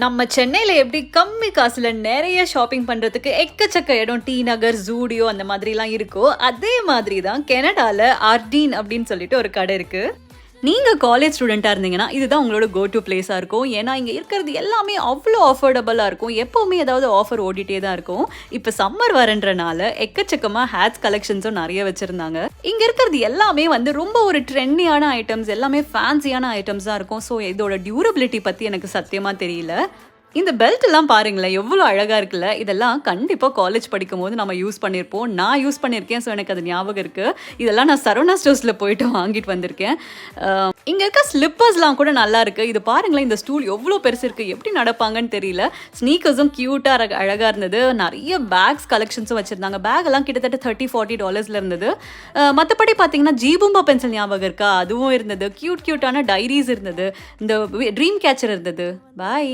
நம்ம சென்னையில எப்படி கம்மி காசுல நிறைய ஷாப்பிங் பண்றதுக்கு எக்கச்சக்க இடம் டி நகர், ஜூடியோ அந்த மாதிரிலாம் இருக்கோ, அதே மாதிரி தான் கனடால ஆர்டீன் அப்படின்னு சொல்லிட்டு ஒரு கடை இருக்கு. நீங்க காலேஜ் ஸ்டூடெண்ட்டா இருந்தீங்கன்னா, இதுதான் உங்களோட கோ டூ பிளேஸா இருக்கும். ஏன்னா, இங்க இருக்கிறது எல்லாமே அவ்ளோ அஃபோர்டபுளா இருக்கும். எப்பவுமே ஏதாவது ஆஃபர் ஓடிட்டே தான் இருக்கும். இப்ப சம்மர் வரன்றனால எக்கச்சக்கமா ஹேட்ஸ் கலெக்ஷன்ஸும் நெறைய வச்சிருந்தாங்க. இங்க இருக்கிறது எல்லாமே வந்து ரொம்ப ஒரு ட்ரெண்டியான ஐட்டம்ஸ், எல்லாமே ஃபேன்சியான ஐட்டம்ஸ் தான் இருக்கும். ஸோ இதோட டியூரபிலிட்டி பத்தி எனக்கு சத்தியமா தெரியல. இந்த பெல்ட் எல்லாம் பாருங்களேன், எவ்வளோ அழகா இருக்குல்ல. இதெல்லாம் கண்டிப்பா காலேஜ் படிக்கும்போது நம்ம யூஸ் பண்ணியிருப்போம். நான் யூஸ் பண்ணியிருக்கேன். ஸோ எனக்கு அது ஞாபகம் இருக்கு. இதெல்லாம் நான் சரவணா ஸ்டோர்ஸ்ல போயிட்டு வாங்கிட்டு வந்திருக்கேன். இங்க இருக்க ஸ்லிப்பர்ஸ்லாம் கூட நல்லா இருக்கு. இது பாருங்களேன், இந்த ஸ்டூல் எவ்வளோ பெருசு இருக்கு. எப்படி நடப்பாங்கன்னு தெரியல. ஸ்னீக்கர்ஸும் கியூட்டா அழகா இருந்தது. நிறைய பேக்ஸ் கலெக்ஷன்ஸும் வச்சிருந்தாங்க. பேக் எல்லாம் கிட்டத்தட்ட $30-40 இருந்தது. மற்றபடி பார்த்தீங்கன்னா ஜீபூம்பா பென்சில் ஞாபகம் இருக்கா, அதுவும் இருந்தது. கியூட்டான டைரிஸ் இருந்தது. இந்த ட்ரீம் கேச்சர் இருந்தது. பாய்.